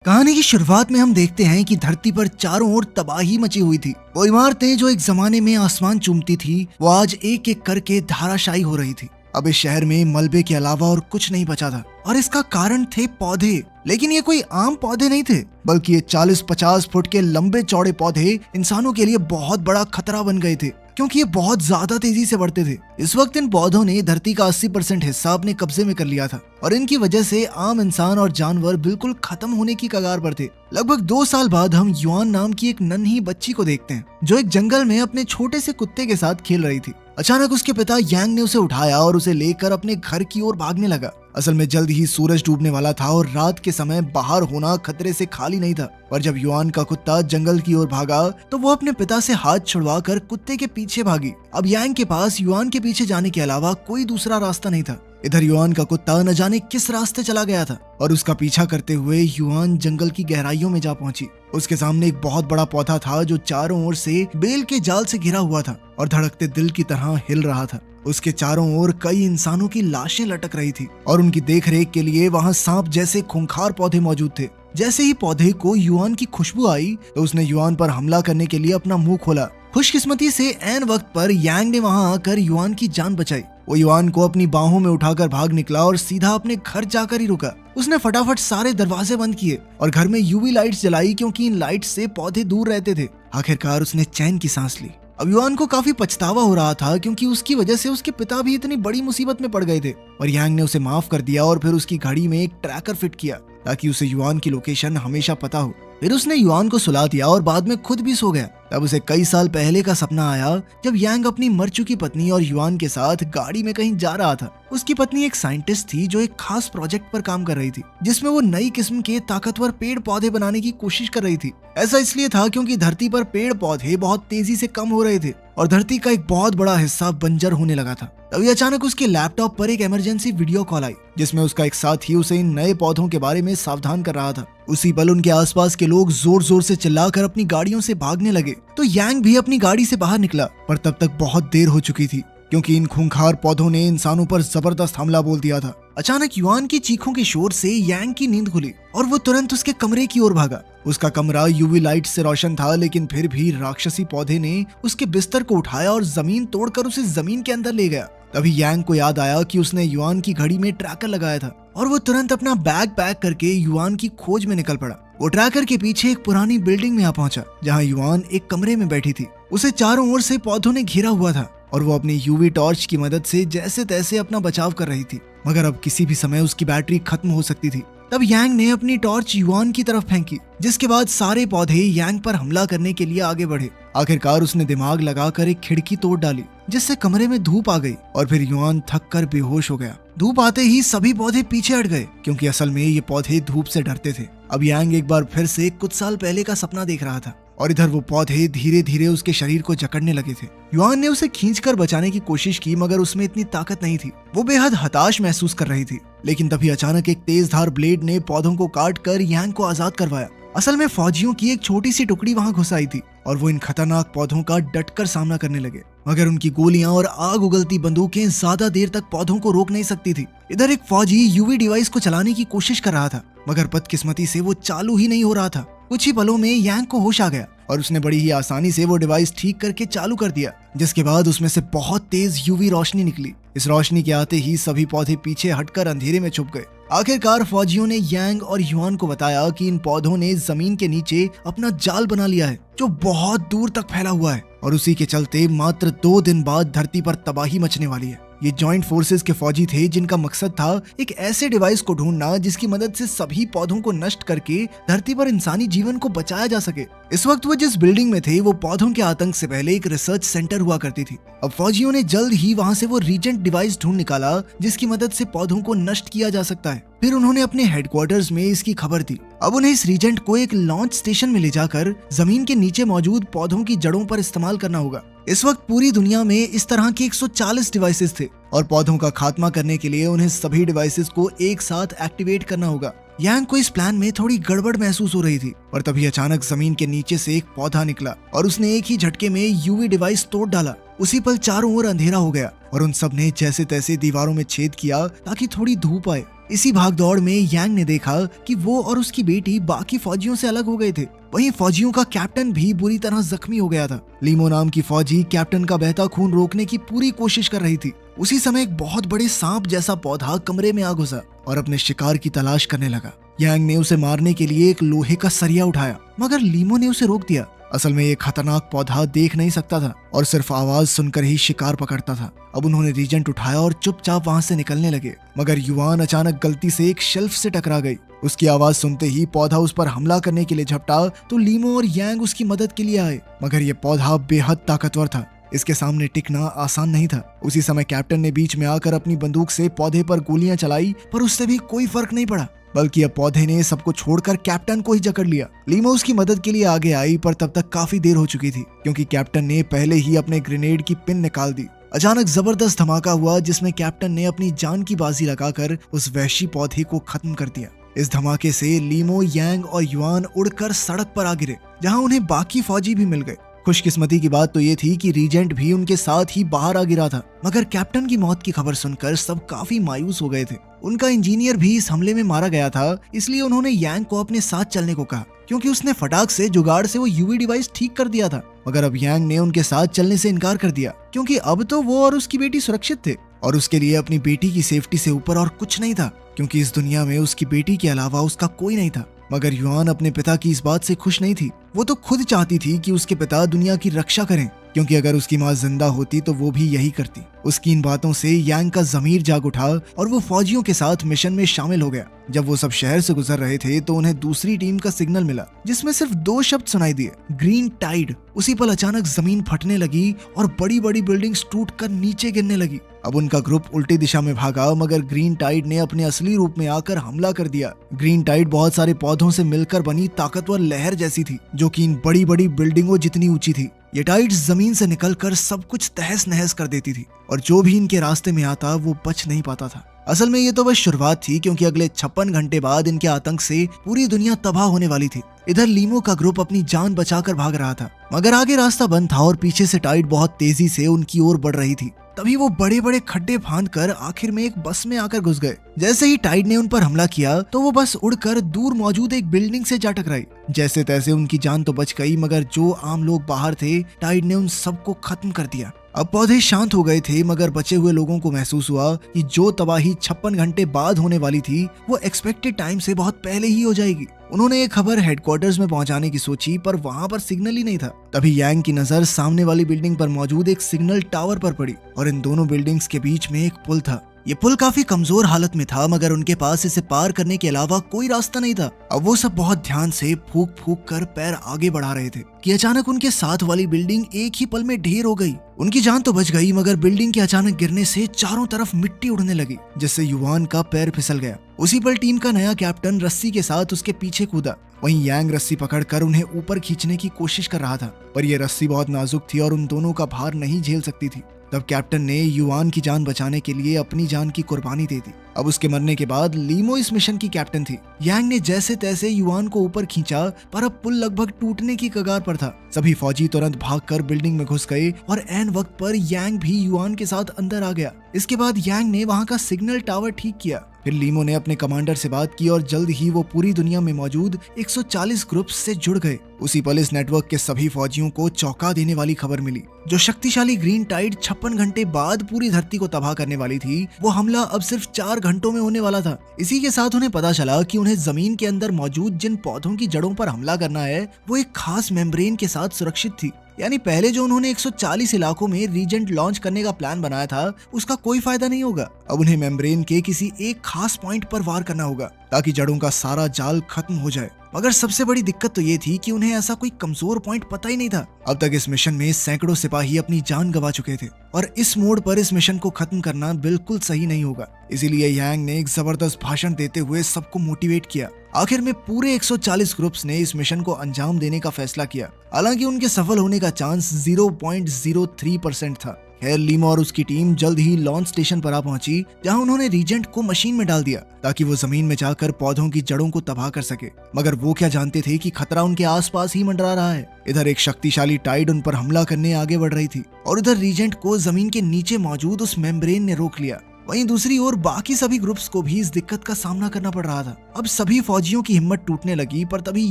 कहानी की शुरुआत में हम देखते हैं कि धरती पर चारों ओर तबाही मची हुई थी। वो इमारतें जो एक जमाने में आसमान चूमती थी, वो आज एक एक करके धाराशायी हो रही थी। अब इस शहर में मलबे के अलावा और कुछ नहीं बचा था और इसका कारण थे पौधे। लेकिन ये कोई आम पौधे नहीं थे, बल्कि ये 40-50 फुट के लंबे चौड़े पौधे इंसानों के लिए बहुत बड़ा खतरा बन गए थे, क्योंकि ये बहुत ज्यादा तेजी से बढ़ते थे। इस वक्त इन पौधों ने धरती का 80% हिस्सा अपने कब्जे में कर लिया था और इनकी वजह से आम इंसान और जानवर बिल्कुल खत्म होने की कगार पर थे। लगभग 2 साल बाद हम युआन नाम की एक नन्ही बच्ची को देखते हैं, जो एक जंगल में अपने छोटे से कुत्ते के साथ खेल रही थी। अचानक उसके पिता यांग ने उसे उठाया और उसे लेकर अपने घर की ओर भागने लगा। असल में जल्द ही सूरज डूबने वाला था और रात के समय बाहर होना खतरे से खाली नहीं था। पर जब युआन का कुत्ता जंगल की ओर भागा तो वो अपने पिता से हाथ छुड़वाकर कुत्ते के पीछे भागी। अब यांग के पास युआन के पीछे जाने के अलावा कोई दूसरा रास्ता नहीं था। इधर युआन का कुत्ता न जाने किस रास्ते चला गया था और उसका पीछा करते हुए युआन जंगल की गहराइयों में जा पहुंची। उसके सामने एक बहुत बड़ा पौधा था जो चारों ओर से बेल के जाल से घिरा हुआ था और धड़कते दिल की तरह हिल रहा था। उसके चारों ओर कई इंसानों की लाशें लटक रही थी और उनकी देखरेख के लिए वहां सांप जैसे खूंखार पौधे मौजूद थे। जैसे ही पौधे को युआन की खुशबू आई तो उसने युआन पर हमला करने के लिए अपना मुंह खोला। खुशकिस्मती से ऐन वक्त पर यांग ने वहां आकर युआन की जान बचाई। वो युआन को अपनी बाहों में उठाकर भाग निकला और सीधा अपने घर जाकर ही रुका। उसने फटाफट सारे दरवाजे बंद किए और घर में यूवी लाइट्स जलाई, क्योंकि इन लाइट्स से पौधे दूर रहते थे। आखिरकार उसने चैन की सांस ली। अब युआन को काफी पछतावा हो रहा था, क्योंकि उसकी वजह से उसके पिता भी इतनी बड़ी मुसीबत में पड़ गए थे। और यांग ने उसे माफ कर दिया और फिर उसकी घड़ी में एक ट्रैकर फिट किया ताकि उसे युआन की लोकेशन हमेशा पता हो। फिर उसने युआन को सुला दिया और बाद में खुद भी सो गया। तब उसे कई साल पहले का सपना आया, जब यांग अपनी मर चुकी पत्नी और युआन के साथ गाड़ी में कहीं जा रहा था। उसकी पत्नी एक साइंटिस्ट थी जो एक खास प्रोजेक्ट पर काम कर रही थी, जिसमें वो नई किस्म के ताकतवर पेड़ पौधे बनाने की कोशिश कर रही थी। ऐसा इसलिए था क्योंकि धरती पर पेड़ पौधे बहुत तेजी से कम हो रहे थे और धरती का एक बहुत बड़ा हिस्सा बंजर होने लगा था। तभी अचानक उसके लैपटॉप पर एक इमरजेंसी वीडियो कॉल आई, जिसमें उसका एक साथी उसे इन नए पौधों के बारे में सावधान कर रहा था। उसी पल उनके आसपास के लोग जोर जोर से चिल्लाकर अपनी गाड़ियों से भागने लगे। तो यांग भी अपनी गाड़ी से बाहर निकला, पर तब तक बहुत देर हो चुकी थी, क्योंकि इन खूंखार पौधों ने इंसानों पर जबरदस्त हमला बोल दिया था। अचानक युआन की चीखों के शोर से यांग की नींद खुली और वो तुरंत उसके कमरे की ओर भागा। उसका कमरा यूवी लाइट से रोशन था, लेकिन फिर भी राक्षसी पौधे ने उसके बिस्तर को उठाया और जमीन तोड़कर उसे जमीन के अंदर ले गया। तभी यांग को याद आया कि उसने युआन की घड़ी में ट्रैकर लगाया था और वो तुरंत अपना बैग पैक करके युआन की खोज में निकल पड़ा। वो ट्रैकर के पीछे एक पुरानी बिल्डिंग में आ पहुंचा, जहां युआन एक कमरे में बैठी थी। उसे चारों ओर से पौधों ने घेरा हुआ था और वो अपनी यूवी टॉर्च की मदद से जैसे तैसे अपना बचाव कर रही थी, मगर अब किसी भी समय उसकी बैटरी खत्म हो सकती थी। तब यांग ने अपनी टॉर्च युआन की तरफ फेंकी, जिसके बाद सारे पौधे यांग पर हमला करने के लिए आगे बढ़े। आखिरकार उसने दिमाग लगाकर एक खिड़की तोड़ डाली, जिससे कमरे में धूप आ गई और फिर युआन थक कर बेहोश हो गया। धूप आते ही सभी पौधे पीछे हट गए, क्योंकि असल में ये पौधे धूप से डरते थे। अब यांग एक बार फिर से कुछ साल पहले का सपना देख रहा था और इधर वो पौधे धीरे धीरे उसके शरीर को जकड़ने लगे थे। युआन ने उसे खींचकर बचाने की कोशिश की, मगर उसमें इतनी ताकत नहीं थी। वो बेहद हताश महसूस कर रही थी। लेकिन तभी अचानक एक तेज धार ब्लेड ने पौधों को काट कर यांग को आजाद करवाया। असल में फौजियों की एक छोटी सी टुकड़ी वहां घुस आई थी और वो इन खतरनाक पौधों का डटकर सामना करने लगे, मगर उनकी गोलियां और आग उगलती बंदूकें ज्यादा देर तक पौधों को रोक नहीं सकती थी। इधर एक फौजी यूवी डिवाइस को चलाने की कोशिश कर रहा था, मगर बदकिस्मती से वो चालू ही नहीं हो रहा था। कुछ ही पलों में यांग को होश आ गया और उसने बड़ी ही आसानी से वो डिवाइस ठीक करके चालू कर दिया, जिसके बाद उसमें से बहुत तेज यूवी रोशनी निकली। इस रोशनी के आते ही सभी पौधे पीछे हटकर अंधेरे में छुप गए। आखिरकार फौजियों ने यांग और युआन को बताया कि इन पौधों ने जमीन के नीचे अपना जाल बना लिया है, जो बहुत दूर तक फैला हुआ है और उसी के चलते मात्र 2 दिन बाद धरती पर तबाही मचने वाली है। ये जॉइंट फोर्सेस के फौजी थे, जिनका मकसद था एक ऐसे डिवाइस को ढूंढना जिसकी मदद से सभी पौधों को नष्ट करके धरती पर इंसानी जीवन को बचाया जा सके। इस वक्त वो जिस बिल्डिंग में थे, वो पौधों के आतंक से पहले एक रिसर्च सेंटर हुआ करती थी। अब फौजियों ने जल्द ही वहां से वो रीजेंट डिवाइस ढूंढ निकाला, जिसकी मदद से पौधों को नष्ट किया जा सकता है। फिर उन्होंने अपने हेडक्वार्टर्स में इसकी खबर दी। अब उन्हें इस रीजेंट को एक लॉन्च स्टेशन में ले जाकर जमीन के नीचे मौजूद पौधों की जड़ों पर इस्तेमाल करना होगा। इस वक्त पूरी दुनिया में इस तरह के 140 डिवाइसेस थे और पौधों का खात्मा करने के लिए उन्हें सभी डिवाइसेस को एक साथ एक्टिवेट करना होगा। यांग को इस प्लान में थोड़ी गड़बड़ महसूस हो रही थी और तभी अचानक जमीन के नीचे से एक पौधा निकला और उसने एक ही झटके में यूवी डिवाइस तोड़ डाला। उसी पल चारों ओर अंधेरा हो गया और उन सब ने जैसे तैसे दीवारों में छेद किया ताकि थोड़ी धूप आए। इसी भागदौड़ में यांग ने देखा कि वो और उसकी बेटी बाकी फौजियों से अलग हो गए थे। वहीं फौजियों का कैप्टन भी बुरी तरह जख्मी हो गया था। लीमो नाम की फौजी कैप्टन का बहता खून रोकने की पूरी कोशिश कर रही थी। उसी समय एक बहुत बड़े सांप जैसा पौधा कमरे में आ घुसा और अपने शिकार की तलाश करने लगा। यांग ने उसे मारने के लिए एक लोहे का सरिया उठाया, मगर लीमो ने उसे रोक दिया। असल में ये खतरनाक पौधा देख नहीं सकता था और सिर्फ आवाज सुनकर ही शिकार पकड़ता था। अब उन्होंने रीजेंट उठाया और चुपचाप वहां से निकलने लगे, मगर युआन अचानक गलती से एक शेल्फ से टकरा गई। उसकी आवाज सुनते ही पौधा उस पर हमला करने के लिए झपटा तो लीमो और यांग उसकी मदद के लिए आए, मगर ये पौधा बेहद ताकतवर था। इसके सामने टिकना आसान नहीं था। उसी समय कैप्टन ने बीच में आकर अपनी बंदूक से पौधे पर गोलियां चलाई, पर उससे भी कोई फर्क नहीं पड़ा, बल्कि अब पौधे ने सबको छोड़कर कैप्टन को ही जकड़ लिया। लीमो उसकी मदद के लिए आगे आई, पर तब तक काफी देर हो चुकी थी, क्योंकि कैप्टन ने पहले ही अपने ग्रेनेड की पिन निकाल दी। अचानक जबरदस्त धमाका हुआ, जिसमें कैप्टन ने अपनी जान की बाजी लगाकर उस वहशी पौधे को खत्म कर दिया। इस धमाके से लीमो, यांग और युआन उड़कर सड़क पर आ गिरे, जहां उन्हें बाकी फौजी भी मिल गए। खुशकिस्मती की बात तो ये थी कि रीजेंट भी उनके साथ ही बाहर आ गिरा था, मगर कैप्टन की मौत की खबर सुनकर सब काफी मायूस हो गए थे। उनका इंजीनियर भी इस हमले में मारा गया था, इसलिए उन्होंने यांग को अपने साथ चलने को कहा, क्योंकि उसने फटाक से जुगाड़ से वो यूवी डिवाइस ठीक कर दिया था। मगर अब यांग ने उनके साथ चलने से इनकार कर दिया, क्योंकि अब तो वो और उसकी बेटी सुरक्षित थे और उसके लिए अपनी बेटी की सेफ्टी से ऊपर और कुछ नहीं था, क्योंकि इस दुनिया में उसकी बेटी के अलावा उसका कोई नहीं था। मगर युआन अपने पिता की इस बात से खुश नहीं थी। वो तो खुद चाहती थी कि उसके पिता दुनिया की रक्षा करें, क्योंकि अगर उसकी माँ जिंदा होती तो वो भी यही करती। उसकी इन बातों से यांग का जमीर जाग उठा और वो फौजियों के साथ मिशन में शामिल हो गया। जब वो सब शहर से गुजर रहे थे तो उन्हें दूसरी टीम का सिग्नल मिला, जिसमें सिर्फ 2 शब्द सुनाई दिए, ग्रीन टाइड। उसी पल अचानक जमीन फटने लगी और बड़ी बड़ी बिल्डिंग्स टूटकर नीचे गिरने लगी। अब उनका ग्रुप उल्टी दिशा में भागा, मगर ग्रीन टाइड ने अपने असली रूप में आकर हमला कर दिया। ग्रीन टाइड बहुत सारे पौधों से मिलकर बनी ताकतवर लहर जैसी थी, जो कि इन बड़ी बड़ी बिल्डिंगों जितनी ऊंची थी। ये टाइड जमीन से निकलकर सब कुछ तहस नहस कर देती थी और जो भी इनके रास्ते में आता वो बच नहीं पाता था। असल में ये तो बस शुरुआत थी, क्योंकि अगले 56 घंटे बाद इनके आतंक से पूरी दुनिया तबाह होने वाली थी। इधर लीमो का ग्रुप अपनी जान बचाकर भाग रहा था, मगर आगे रास्ता बंद था और पीछे से टाइड बहुत तेजी से उनकी ओर बढ़ रही थी। तभी वो बड़े बड़े खड्डे फांदकर आखिर में एक बस में आकर घुस गए। जैसे ही टाइड ने उन पर हमला किया तो वो बस उड़कर दूर मौजूद एक बिल्डिंग से जा टकराई। जैसे तैसे उनकी जान तो बच गई, मगर जो आम लोग बाहर थे, टाइड ने उन सबको खत्म कर दिया। अब पौधे शांत हो गए थे, मगर बचे हुए लोगों को महसूस हुआ कि जो तबाही 56 घंटे बाद होने वाली थी वो एक्सपेक्टेड टाइम से बहुत पहले ही हो जाएगी। उन्होंने एक खबर हेडक्वार्टर्स में पहुंचाने की सोची, पर वहां पर सिग्नल ही नहीं था। तभी यांग की नजर सामने वाली बिल्डिंग पर मौजूद एक सिग्नल टावर पर पड़ी और इन दोनों बिल्डिंग्स के बीच में एक पुल था। ये पुल काफी कमजोर हालत में था, मगर उनके पास इसे पार करने के अलावा कोई रास्ता नहीं था। अब वो सब बहुत ध्यान से फूंक फूंक कर पैर आगे बढ़ा रहे थे कि अचानक उनके साथ वाली बिल्डिंग एक ही पल में ढेर हो गई। उनकी जान तो बच गई, मगर बिल्डिंग के अचानक गिरने से चारों तरफ मिट्टी उड़ने लगी, जिससे युआन का पैर फिसल गया। उसी पल टीम का नया कैप्टन रस्सी के साथ उसके पीछे कूदा। वहीं यांग रस्सी पकड़कर उन्हें ऊपर खींचने की कोशिश कर रहा था, पर यह रस्सी बहुत नाजुक थी और उन दोनों का भार नहीं झेल सकती थी। तब कैप्टन ने युआन की जान बचाने के लिए अपनी जान की कुर्बानी दे दी। अब उसके मरने के बाद लीमो इस मिशन की कैप्टन थी। यांग ने जैसे तैसे युआन को ऊपर खींचा, पर अब पुल लगभग टूटने की कगार पर था। सभी फौजी तुरंत भागकर बिल्डिंग में घुस गए और ऐन वक्त पर यांग भी युआन के साथ अंदर आ गया। इसके बाद यांग ने वहां का सिग्नल टावर ठीक किया। फिर लीमो ने अपने कमांडर से बात की और जल्द ही वो पूरी दुनिया में मौजूद 140 ग्रुप्स से जुड़ गए। उसी पल इस नेटवर्क के सभी फौजियों को चौंका देने वाली खबर मिली। जो शक्तिशाली ग्रीन टाइड 56 घंटे बाद पूरी धरती को तबाह करने वाली थी, वो हमला अब सिर्फ 4 घंटों में होने वाला था। इसी के साथ उन्हें पता चला कि उन्हें जमीन के अंदर मौजूद जिन पौधों की जड़ों पर हमला करना है, वो एक खास मेम्ब्रेन के साथ सुरक्षित थी। यानी पहले जो उन्होंने 140 इलाकों में रीजेंट लॉन्च करने का प्लान बनाया था, उसका कोई फायदा नहीं होगा। अब उन्हें मेम्ब्रेन के किसी एक खास पॉइंट पर वार करना होगा, ताकि जड़ों का सारा जाल खत्म हो जाए। मगर सबसे बड़ी दिक्कत तो ये थी कि उन्हें ऐसा कोई कमजोर पॉइंट पता ही नहीं था। अब तक इस मिशन में सैकड़ों सिपाही अपनी जान गंवा चुके थे और इस मोड़ पर इस मिशन को खत्म करना बिल्कुल सही नहीं होगा। इसीलिए यांग ने एक जबरदस्त भाषण देते हुए सबको मोटिवेट किया। आखिर में पूरे 140 ग्रुप्स ने इस मिशन को अंजाम देने का फैसला किया। हालांकि उनके सफल होने का चांस 0.03% था। खैर, लीमो और उसकी टीम जल्द ही लॉन्च स्टेशन पर आ पहुंची, जहां उन्होंने रीजेंट को मशीन में डाल दिया ताकि वो जमीन में जाकर पौधों की जड़ों को तबाह कर सके। मगर वो क्या जानते थे कि खतरा उनके आसपास ही मंडरा रहा है। इधर एक शक्तिशाली टाइड उन पर हमला करने आगे बढ़ रही थी और उधर रीजेंट को जमीन के नीचे मौजूद उस मेम्ब्रेन ने रोक लिया। वहीं दूसरी ओर बाकी सभी ग्रुप्स को भी इस दिक्कत का सामना करना पड़ रहा था। अब सभी फौजियों की हिम्मत टूटने लगी, पर तभी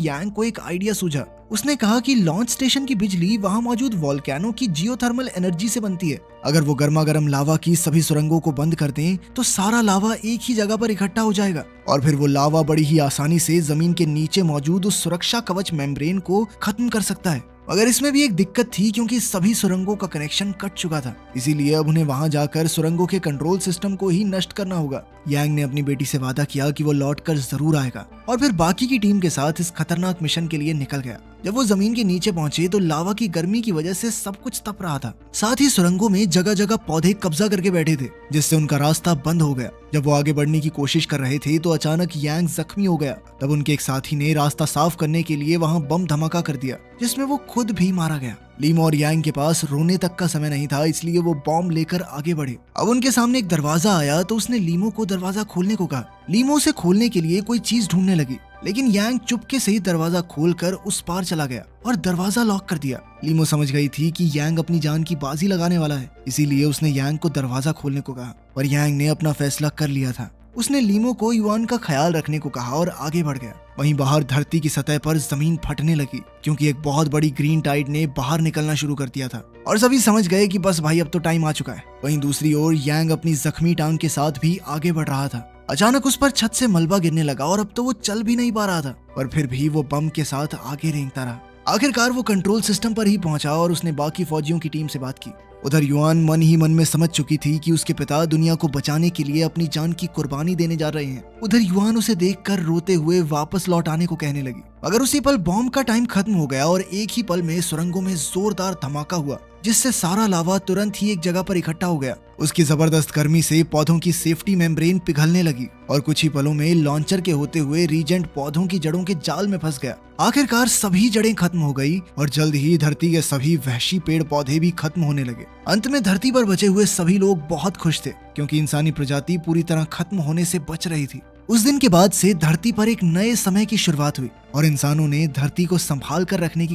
यांग को एक आइडिया सूझा। उसने कहा कि लॉन्च स्टेशन की बिजली वहां मौजूद वोल्केनो की जियोथर्मल एनर्जी से बनती है। अगर वो गर्मा गर्म लावा की सभी सुरंगों को बंद कर दें तो सारा लावा एक ही जगह पर इकट्ठा हो जाएगा और फिर वो लावा बड़ी ही आसानी से जमीन के नीचे मौजूद उस सुरक्षा कवच मेम्ब्रेन को खत्म कर सकता है। मगर इसमें भी एक दिक्कत थी, क्योंकि सभी सुरंगों का कनेक्शन कट चुका था। इसीलिए अब उन्हें वहां जाकर सुरंगों के कंट्रोल सिस्टम को ही नष्ट करना होगा। यांग ने अपनी बेटी से वादा किया कि वो लौटकर जरूर आएगा और फिर बाकी की टीम के साथ इस खतरनाक मिशन के लिए निकल गया। जब वो जमीन के नीचे पहुंचे तो लावा की गर्मी की वजह से सब कुछ तप रहा था। साथ ही सुरंगों में जगह जगह पौधे कब्जा करके बैठे थे, जिससे उनका रास्ता बंद हो गया। जब वो आगे बढ़ने की कोशिश कर रहे थे तो अचानक यांग जख्मी हो गया। तब उनके एक साथी ने रास्ता साफ करने के लिए वहां बम धमाका कर दिया, जिसमें वो खुद भी मारा गया। लीमो और यांग के पास रोने तक का समय नहीं था, इसलिए वो बॉम्ब लेकर आगे बढ़े। अब उनके सामने एक दरवाजा आया तो उसने लीमो को दरवाजा खोलने को कहा। लीमो उसे खोलने के लिए कोई चीज ढूंढने लगी, लेकिन यांग चुपके से ही दरवाजा खोलकर उस पार चला गया और दरवाजा लॉक कर दिया। लीमो समझ गई थी कि यांग अपनी जान की बाजी लगाने वाला है, इसीलिए उसने यांग को दरवाजा खोलने को कहा। पर यांग ने अपना फैसला कर लिया था। उसने लीमो को युआन का ख्याल रखने को कहा और आगे बढ़ गया। वहीं बाहर धरती की सतह पर जमीन फटने लगी, क्योंकि एक बहुत बड़ी ग्रीन टाइड ने बाहर निकलना शुरू कर दिया था और सभी समझ गए कि बस भाई अब तो टाइम आ चुका है। वहीं दूसरी ओर यांग अपनी जख्मी टांग के साथ भी आगे बढ़ रहा था। अचानक उस पर छत से मलबा गिरने लगा और अब तो वो चल भी नहीं पा रहा था, पर फिर भी वो बम के साथ आगे रेंगता रहा। आखिरकार वो कंट्रोल सिस्टम पर ही पहुंचा और उसने बाकी फौजियों की टीम से बात की। उधर युआन मन ही मन में समझ चुकी थी कि उसके पिता दुनिया को बचाने के लिए अपनी जान की कुर्बानी देने जा रहे हैं। उधर युआन उसे देखकर रोते हुए वापस लौट आने को कहने लगी। मगर उसी पल बॉम्ब का टाइम खत्म हो गया और एक ही पल में सुरंगों में जोरदार धमाका हुआ, जिससे सारा लावा तुरंत ही एक जगह पर इकट्ठा हो गया। उसकी जबरदस्त गर्मी से पौधों की सेफ्टी मेम्ब्रेन पिघलने लगी और कुछ ही पलों में लॉन्चर के होते हुए रीजेंट पौधों की जड़ों के जाल में फंस गया। आखिरकार सभी जड़ें खत्म हो गई और जल्द ही धरती के सभी वहशी पेड़ पौधे भी खत्म होने लगे। अंत में धरती पर बचे हुए सभी लोग बहुत खुश थे, क्योंकि इंसानी प्रजाति पूरी तरह खत्म होने से बच रही थी। उस दिन के बाद से धरती पर एक नए समय की शुरुआत हुई और इंसानों ने धरती को संभाल कर रखने की